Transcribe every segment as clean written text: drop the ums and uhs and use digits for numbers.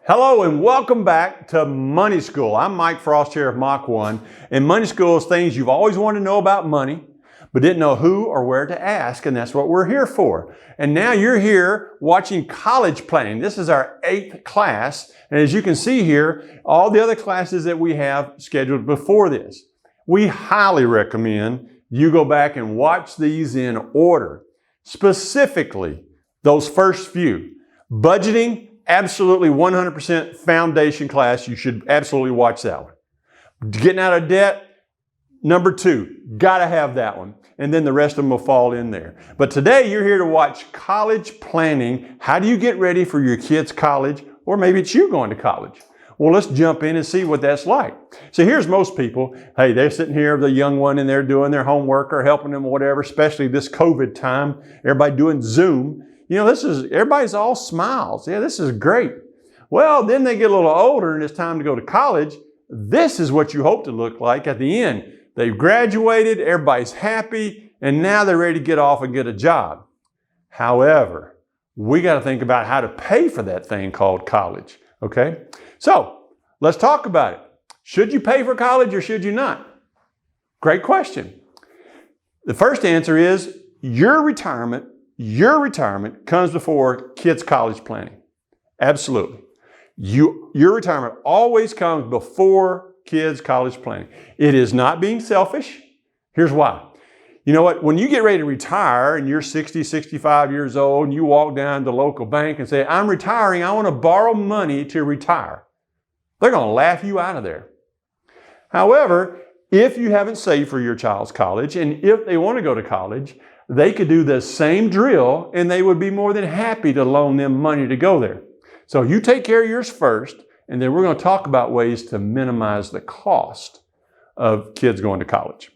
Hello and welcome back to Money School. I'm Mike Frost here of Mach 1, and Money School is things you've always wanted to know about money, but didn't know who or where to ask, and that's what we're here for. And now you're here watching college planning. This is our 8th class, and as you can see here, all the other classes that we have scheduled before this. We highly recommend you go back and watch these in order. Specifically, those first few. Budgeting, absolutely 100% foundation class. You should absolutely watch that one. Getting out of debt, number 2. Got to have that one. And then the rest of them will fall in there. But today you're here to watch college planning. How do you get ready for your kids' college? Or maybe it's you going to college. Well, let's jump in and see what that's like. So here's most people. Hey, they're sitting here, the young one, and they're doing their homework or helping them or whatever, especially this COVID time. Everybody doing Zoom. You know, everybody's all smiles. Yeah, this is great. Well, then they get a little older and it's time to go to college. This is what you hope to look like at the end. They've graduated, everybody's happy, and now they're ready to get off and get a job. However, we got to think about how to pay for that thing called college, okay? So, let's talk about it. Should you pay for college or should you not? Great question. The first answer is your retirement comes before kids' college planning. Absolutely. Your retirement always comes before kids' college planning. It is not being selfish. Here's why. You know what? When you get ready to retire and you're 60, 65 years old and you walk down to the local bank and say, I'm retiring, I want to borrow money to retire. They're going to laugh you out of there. However, if you haven't saved for your child's college and if they want to go to college, they could do the same drill and they would be more than happy to loan them money to go there. So you take care of yours first, and then we're going to talk about ways to minimize the cost of kids going to college.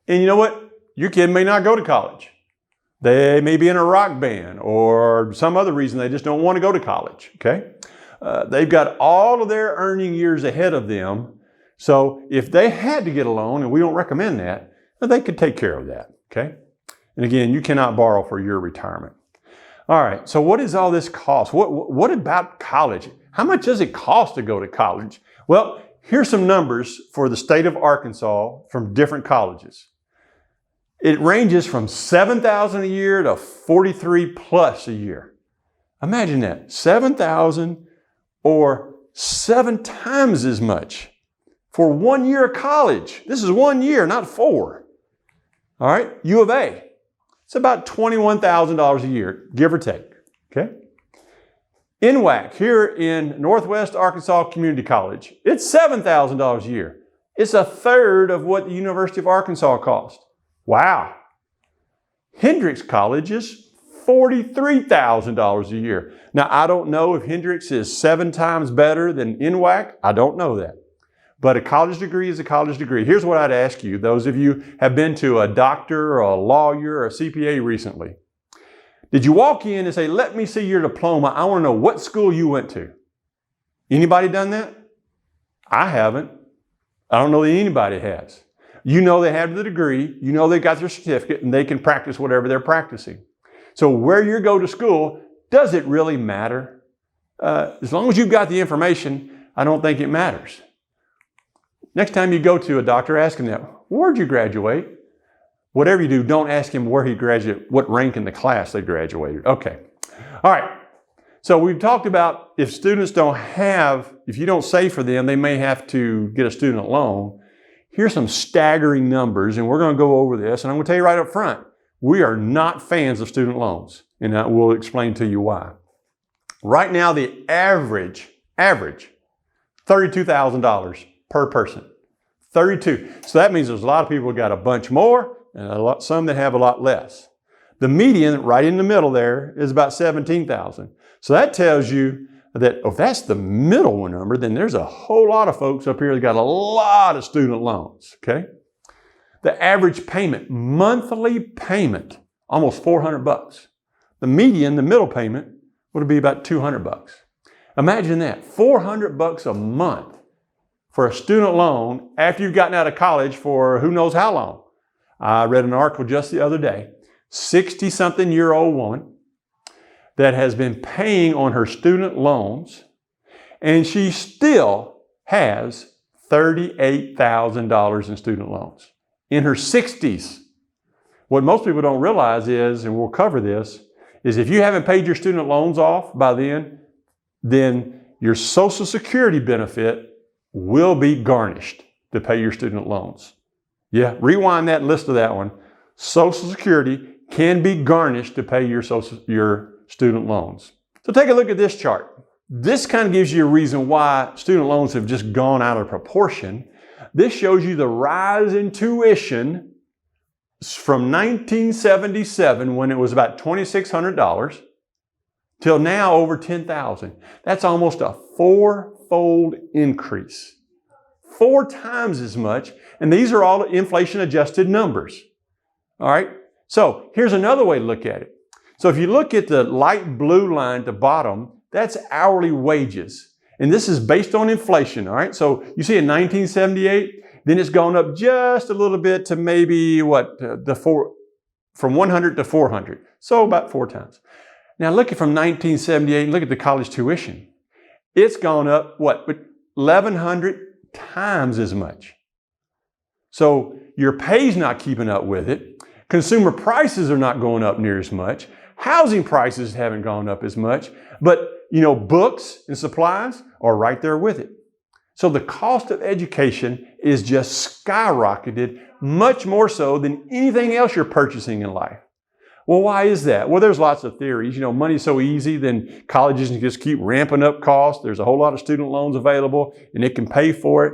And you know what? Your kid may not go to college. They may be in a rock band or some other reason they just don't want to go to college, okay? They've got all of their earning years ahead of them. So if they had to get a loan, and we don't recommend that, they could take care of that, okay? And again, you cannot borrow for your retirement. All right, so what does all this cost? What about college? How much does it cost to go to college? Well, here's some numbers for the state of Arkansas from different colleges. It ranges from $7,000 a year to $43,000 plus a year. Imagine that, $7,000 or 7 times as much for 1 year of college. This is 1 year, not 4. All right, U of A. It's about $21,000 a year, give or take, okay? NWAC here in Northwest Arkansas Community College, it's $7,000 a year. It's a third of what the University of Arkansas cost. Wow. Hendrix College is $43,000 a year. Now, I don't know if Hendrix is 7 times better than NWAC. I don't know that. But a college degree is a college degree. Here's what I'd ask you, those of you have been to a doctor or a lawyer or a CPA recently. Did you walk in and say, let me see your diploma. I want to know what school you went to. Anybody done that? I haven't. I don't know that anybody has. You know they have the degree. You know they got their certificate and they can practice whatever they're practicing. So where you go to school, does it really matter? As long as you've got the information, I don't think it matters. Next time you go to a doctor, ask him that. Where'd you graduate? Whatever you do, don't ask him where he graduated, what rank in the class they graduated. Okay. All right. So we've talked about if students if you don't save for them, they may have to get a student loan. Here's some staggering numbers, and we're going to go over this. And I'm going to tell you right up front, we are not fans of student loans, and I will explain to you why. Right now, the average, $32,000 per person. 32. So that means there's a lot of people who got a bunch more and some that have a lot less. The median right in the middle there is about 17,000. So that tells you that if that's the middle number, then there's a whole lot of folks up here that got a lot of student loans, okay? The average payment, monthly payment, almost $400. The median, the middle payment, would be about $200. Imagine that, $400 a month for a student loan after you've gotten out of college for who knows how long. I read an article just the other day, 60-something-year-old woman that has been paying on her student loans And she still has $38,000 in student loans. In her 60s. What most people don't realize is, and we'll cover this, is if you haven't paid your student loans off by then your Social Security benefit will be garnished to pay your student loans. Yeah, rewind that and listen to that one. Social Security can be garnished to pay your student loans. So take a look at this chart. This kind of gives you a reason why student loans have just gone out of proportion. This shows you the rise in tuition from 1977, when it was about $2,600, till now over $10,000. That's almost a four-fold increase. 4 times as much. And these are all inflation-adjusted numbers. All right? So here's another way to look at it. So if you look at the light blue line at the bottom, that's hourly wages. And this is based on inflation. All right? So you see in 1978, then it's gone up just a little bit to maybe from 100 to 400. So about 4 times. Now look at from 1978, look at the college tuition. It's gone up, 1,100 times as much. So your pay's not keeping up with it. Consumer prices are not going up near as much. Housing prices haven't gone up as much. But, books and supplies are right there with it. So the cost of education is just skyrocketed, much more so than anything else you're purchasing in life. Well, why is that? Well, there's lots of theories. Money's so easy, then colleges can just keep ramping up costs. There's a whole lot of student loans available, and it can pay for it.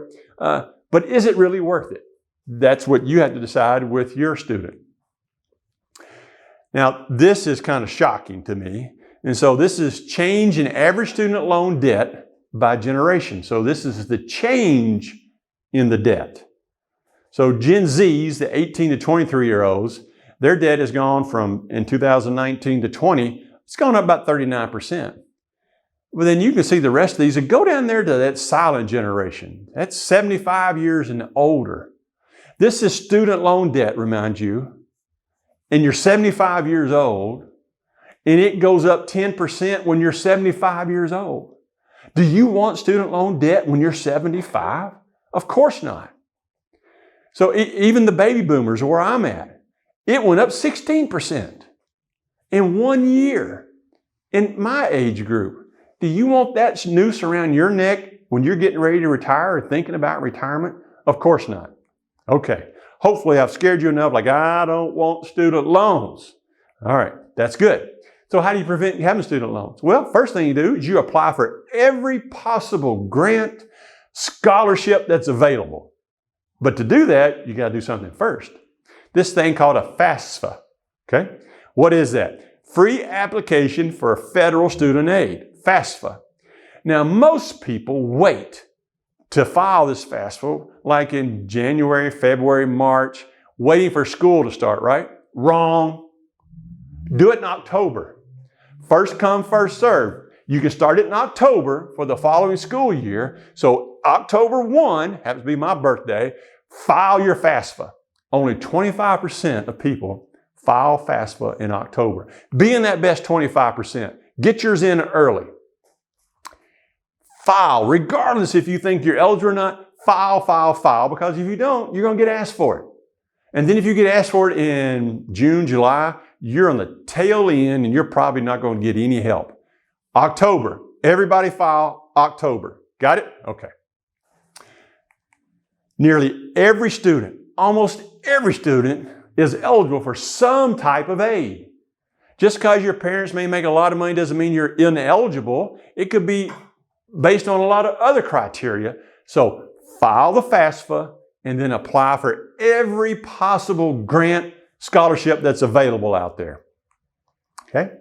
But is it really worth it? That's what you have to decide with your student. Now, this is kind of shocking to me. And so this is change in average student loan debt by generation. So this is the change in the debt. So Gen Zs, the 18 to 23-year-olds, their debt has gone from, in 2019 to 20, it's gone up about 39%. Well, then you can see the rest of these, and go down there to that silent generation. That's 75 years and older. This is student loan debt, remind you, and you're 75 years old, and it goes up 10% when you're 75 years old. Do you want student loan debt when you're 75? Of course not. So even the baby boomers, where I'm at, it went up 16% in 1 year. In my age group, do you want that noose around your neck when you're getting ready to retire or thinking about retirement? Of course not. Okay. Hopefully I've scared you enough, like I don't want student loans. All right. That's good. So how do you prevent having student loans? Well, first thing you do is you apply for every possible grant, scholarship that's available. But to do that, you got to do something first. This thing called a FAFSA. Okay? What is that? Free application for federal student aid. FAFSA. Now, most people wait to file this FAFSA like in January, February, March, waiting for school to start, right? Wrong. Do it in October. First come, first serve. You can start it in October for the following school year. So October 1, happens to be my birthday, file your FAFSA. Only 25% of people file FAFSA in October. Be in that best 25%. Get yours in early. File, regardless if you think you're eligible or not, file, because if you don't, you're going to get asked for it. And then if you get asked for it in June, July, you're on the tail end and you're probably not going to get any help. October, everybody file October. Got it? Okay. Nearly every student, almost every student is eligible for some type of aid. Just because your parents may make a lot of money doesn't mean you're ineligible. It could be based on a lot of other criteria. So file the FAFSA and then apply for every possible grant, scholarship that's available out there. Okay?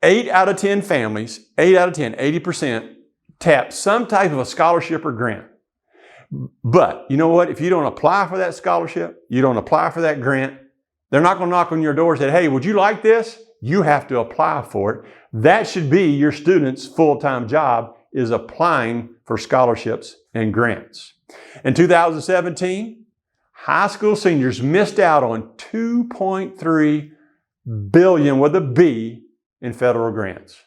8 out of 10 families, 8 out of 10, 80%, tap some type of a scholarship or grant. But you know what? If you don't apply for that scholarship, you don't apply for that grant, they're not going to knock on your door and say, hey, would you like this? You have to apply for it. That should be your student's full-time job, is applying for scholarships and grants. In 2017, high school seniors missed out on $2.3 billion with a B in federal grants.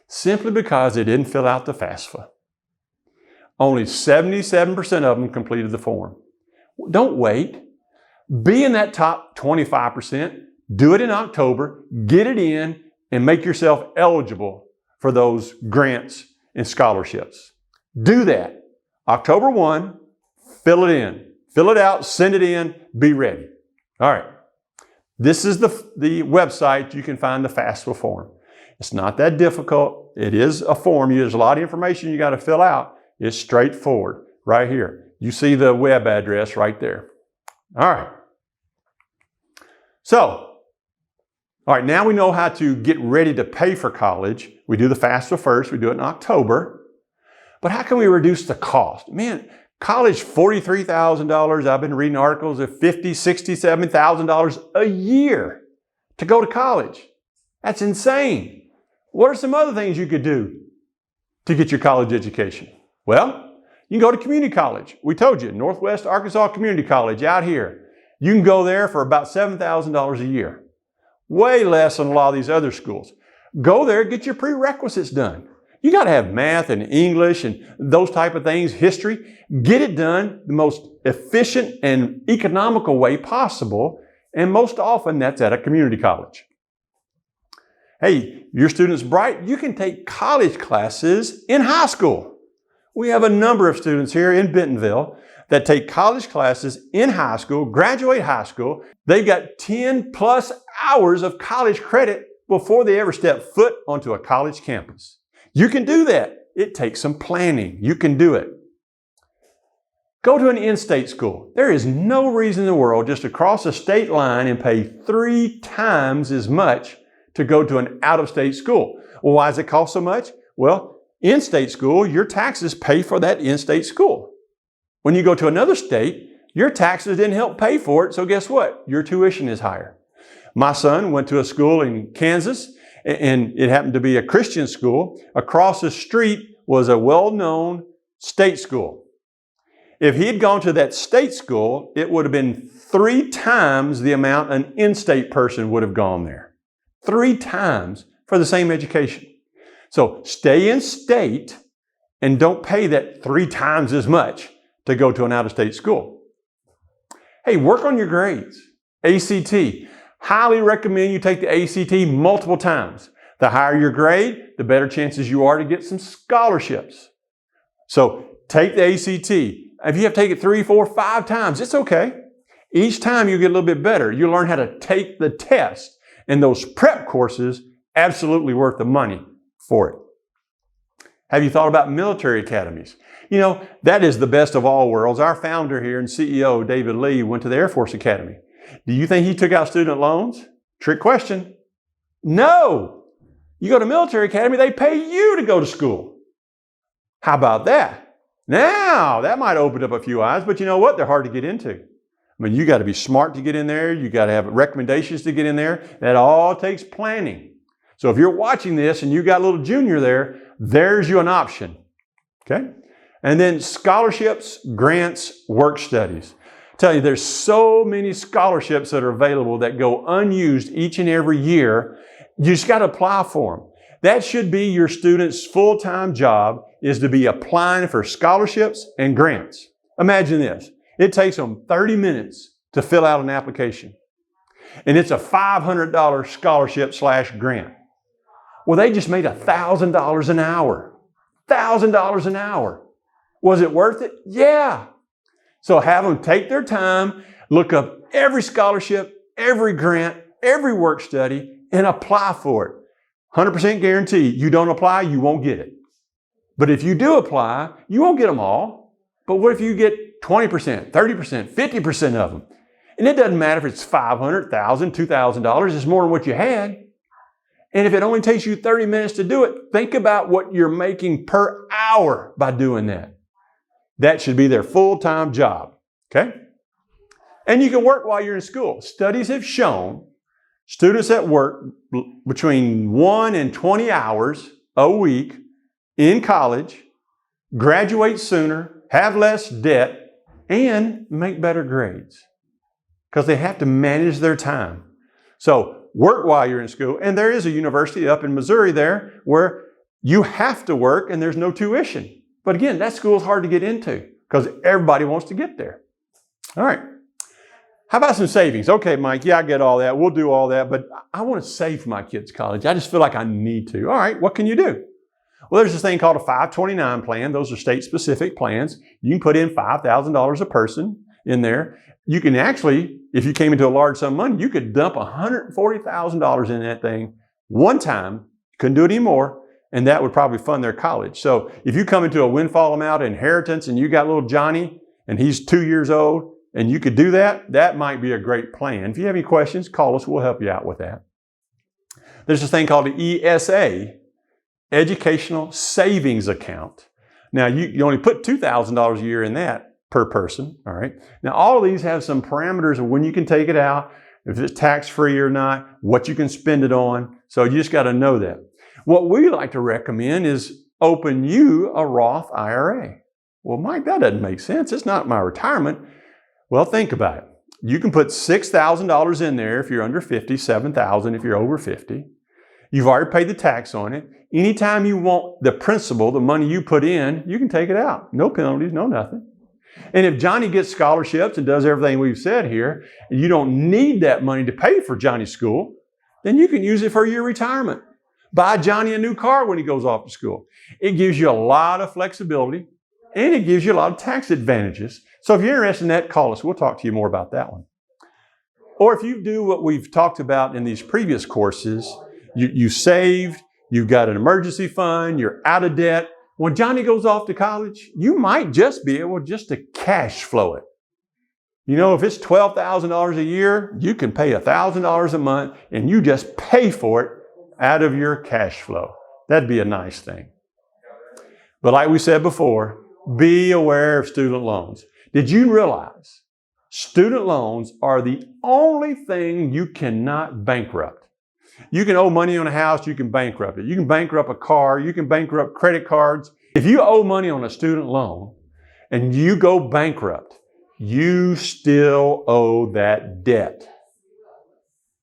simply because they didn't fill out the FAFSA. Only 77% of them completed the form. Don't wait. Be in that top 25%. Do it in October, get it in, and make yourself eligible for those grants and scholarships. Do that. October 1, fill it in. Fill it out, send it in, be ready. All right. This is the website you can find the FAFSA form. It's not that difficult. It is a form. There's a lot of information you got to fill out. It's straightforward right here. You see the web address right there. All right. So, all right, now we know how to get ready to pay for college. We do the FAFSA first. We do it in October. But how can we reduce the cost? Man, college, $43,000. I've been reading articles of $50,000, $60,000, $70,000 a year to go to college. That's insane. What are some other things you could do to get your college education? Well, you can go to community college. We told you, Northwest Arkansas Community College out here. You can go there for about $7,000 a year. Way less than a lot of these other schools. Go there, get your prerequisites done. You got to have math and English and those type of things, history. Get it done the most efficient and economical way possible. And most often that's at a community college. Hey, your student's bright. You can take college classes in high school. We have a number of students here in Bentonville that take college classes in high school, graduate high school. They've got 10 plus hours of college credit before they ever step foot onto a college campus. You can do that. It takes some planning. You can do it. Go to an in-state school. There is no reason in the world just to cross a state line and pay 3 times as much to go to an out-of-state school. Well, why does it cost so much? Well, in-state school, your taxes pay for that in-state school. When you go to another state, your taxes didn't help pay for it, so guess what? Your tuition is higher. My son went to a school in Kansas, and it happened to be a Christian school. Across the street was a well-known state school. If he had gone to that state school, it would have been 3 times the amount an in-state person would have gone there. 3 times for the same education. So stay in state and don't pay that 3 times as much to go to an out-of-state school. Hey, work on your grades. ACT. Highly recommend you take the ACT multiple times. The higher your grade, the better chances you are to get some scholarships. So take the ACT. If you have to take it 3, 4, 5 times, it's okay. Each time you get a little bit better. You learn how to take the test. And those prep courses, absolutely worth the money for it. Have you thought about military academies? You know, that is the best of all worlds. Our founder here and CEO, David Lee, went to the Air Force Academy. Do you think he took out student loans? Trick question. No. You go to military academy, they pay you to go to school. How about that? Now, that might open up a few eyes, but you know what? They're hard to get into. I mean, you got to be smart to get in there. You got to have recommendations to get in there. That all takes planning. So if you're watching this and you got a little junior there, there's you an option. Okay? And then scholarships, grants, work studies. I tell you, there's so many scholarships that are available that go unused each and every year. You just got to apply for them. That should be your student's full-time job, is to be applying for scholarships and grants. Imagine this. It takes them 30 minutes to fill out an application. And it's a $500 scholarship/grant. Well, they just made $1,000 an hour. $1,000 an hour. Was it worth it? Yeah. So have them take their time, look up every scholarship, every grant, every work study, and apply for it. 100% guarantee, you don't apply, you won't get it. But if you do apply, you won't get them all. But what if you get 20%, 30%, 50% of them? And it doesn't matter if it's $500, $1,000, $2,000, it's more than what you had. And if it only takes you 30 minutes to do it, think about what you're making per hour by doing that. That should be their full-time job, okay? And you can work while you're in school. Studies have shown students that work between 1 and 20 hours a week in college graduate sooner, have less debt, and make better grades because they have to manage their time. So work while you're in school. And there is a university up in Missouri there where You have to work and there's no tuition. But again, that school is hard to get into because everybody wants to get there. All right. How about some savings? Okay, Mike, yeah, I get all that. We'll do all that, but I want to save for my kids' college. I just feel like I need to. All right, what can you do? Well, there's this thing called a 529 plan. Those are state-specific plans. You can put in $5,000 a person in there. You can actually, if you came into a large sum of money, you could dump $140,000 in that thing one time. Couldn't do it anymore, and that would probably fund their college. So if you come into a windfall amount of inheritance and you got little Johnny and he's 2 years old and you could do that, that might be a great plan. If you have any questions, call us. We'll help you out with that. There's this thing called the ESA, Educational Savings Account. Now, you only put $2,000 a year in that per person, all right? Now, all of these have some parameters of when you can take it out, if it's tax-free or not, what you can spend it on. So you just got to know that. What we like to recommend is open you a Roth IRA. Well, Mike, that doesn't make sense. It's not my retirement. Well, think about it. You can put $6,000 in there if you're under 50, $7,000 if you're over 50. You've already paid the tax on it. Anytime you want the principal, the money you put in, you can take it out. No penalties, no nothing. And if Johnny gets scholarships and does everything we've said here, and you don't need that money to pay for Johnny's school, then you can use it for your retirement. Buy Johnny a new car when he goes off to school. It gives you a lot of flexibility and it gives you a lot of tax advantages. So if you're interested in that, call us. We'll talk to you more about that one. Or if you do what we've talked about in these previous courses, you saved, you've got an emergency fund, you're out of debt. When Johnny goes off to college, you might just be able just to cash flow it. You know, if it's $12,000 a year, you can pay $1,000 a month and you just pay for it out of your cash flow. That'd be a nice thing. But like we said before, be aware of student loans. Did you realize student loans are the only thing you cannot bankrupt? You can owe money on a house, you can bankrupt it. You can bankrupt a car, you can bankrupt credit cards. If you owe money on a student loan and you go bankrupt, you still owe that debt.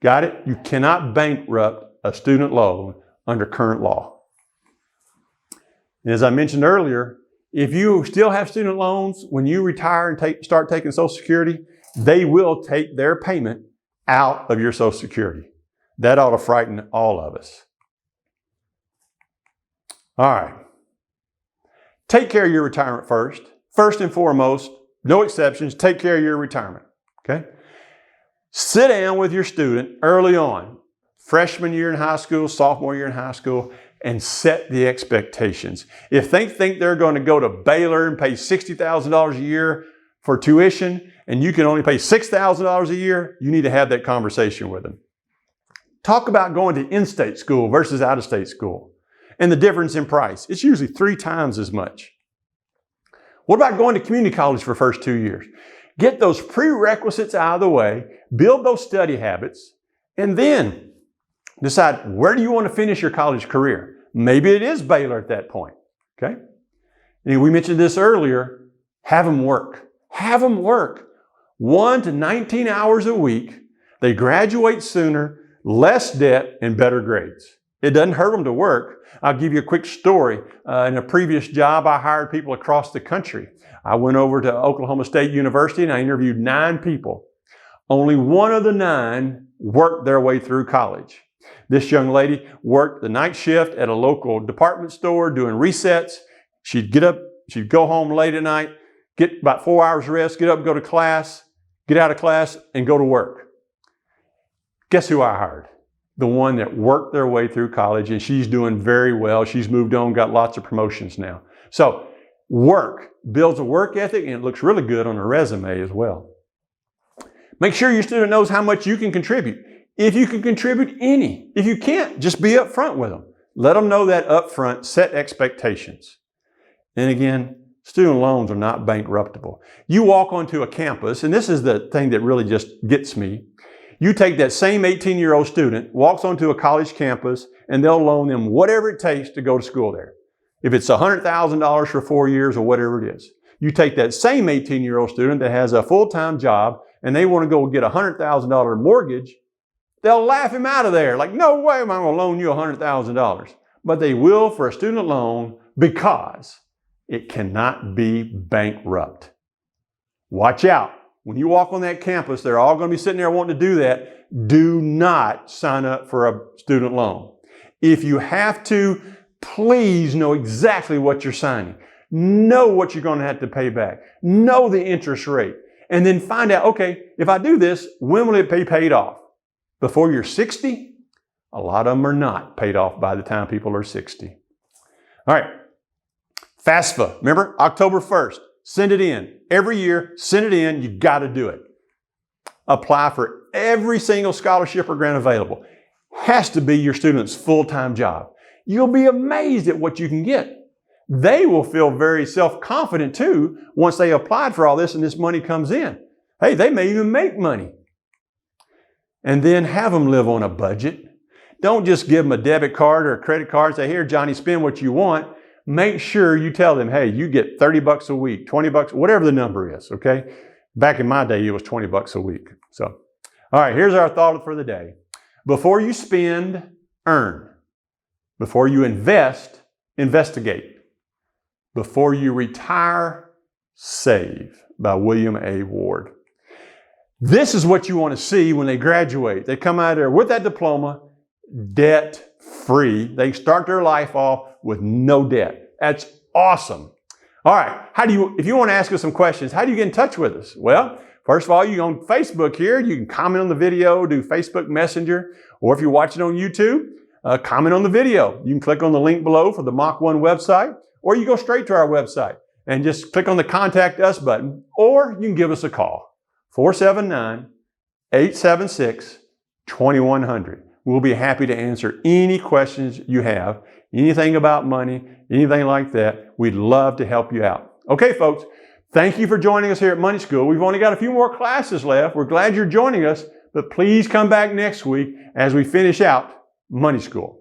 Got it? You cannot bankrupt a student loan under current law. And as I mentioned earlier, if you still have student loans, when you retire and start taking Social Security, they will take their payment out of your Social Security. That ought to frighten all of us. All right. Take care of your retirement first. First and foremost, no exceptions, take care of your retirement. Okay? Sit down with your student early on, freshman year in high school, sophomore year in high school, and set the expectations. If they think they're going to go to Baylor and pay $60,000 a year for tuition, and you can only pay $6,000 a year, you need to have that conversation with them. Talk about going to in-state school versus out-of-state school and the difference in price. It's usually 3 times as much. What about going to community college for the first 2 years? Get those prerequisites out of the way, build those study habits, and then decide where do you want to finish your college career. Maybe it is Baylor at that point, okay? And we mentioned this earlier, have them work. Have them work 1 to 19 hours a week. They graduate sooner, less debt, and better grades. It doesn't hurt them to work. I'll give you a quick story. In a previous job, I hired people across the country. I went over to Oklahoma State University and I interviewed 9 people. Only 1 of the 9 worked their way through college. This young lady worked the night shift at a local department store doing resets. She'd get up, she'd go home late at night, get about 4 hours rest, get up and go to class, get out of class and go to work. Guess who I hired? The one that worked their way through college, and she's doing very well. She's moved on, got lots of promotions now. So work builds a work ethic and it looks really good on a resume as well. Make sure your student knows how much you can contribute. If you can contribute any. If you can't, just be upfront with them. Let them know that upfront, set expectations. And again, student loans are not bankruptable. You walk onto a campus, and this is the thing that really just gets me. You take that same 18-year-old student, walks onto a college campus, and they'll loan them whatever it takes to go to school there. If it's $100,000 for 4 years or whatever it is. You take that same 18-year-old student that has a full-time job, and they want to go get a $100,000 mortgage, they'll laugh him out of there. Like, no way am I going to loan you $100,000. but they will for a student loan because it cannot be bankrupt. Watch out. When you walk on that campus, they're all going to be sitting there wanting to do that. Do not sign up for a student loan. If you have to, please know exactly what you're signing. Know what you're going to have to pay back. Know the interest rate. And then find out, okay, if I do this, when will it be paid off? Before you're 60? A lot of them are not paid off by the time people are 60. All right. FAFSA. Remember, October 1st. Send it in. Every year, send it in. You got to do it. Apply for every single scholarship or grant available. Has to be your student's full-time job. You'll be amazed at what you can get. They will feel very self-confident too once they applied for all this and this money comes in. Hey, they may even make money. And then have them live on a budget. Don't just give them a debit card or a credit card and say, here, Johnny, spend what you want. Make sure you tell them, hey, you get 30 bucks a week, 20 bucks, whatever the number is, okay? Back in my day, it was 20 bucks a week. So, all right, here's our thought for the day. Before you spend, earn. Before you invest, investigate. Before you retire, save, by William A. Ward. This is what you want to see when they graduate. They come out of there with that diploma, debt-free. They start their life off with no debt. That's awesome. All right, if you want to ask us some questions, how do you get in touch with us? Well, first of all, you're on Facebook here. You can comment on the video, do Facebook Messenger, or if you're watching on YouTube, comment on the video. You can click on the link below for the Mach 1 website, or you go straight to our website and just click on the Contact Us button, or you can give us a call, 479-876-2100. We'll be happy to answer any questions you have, anything about money, anything like that. We'd love to help you out. Okay, folks, thank you for joining us here at Money School. We've only got a few more classes left. We're glad you're joining us, but please come back next week as we finish out Money School.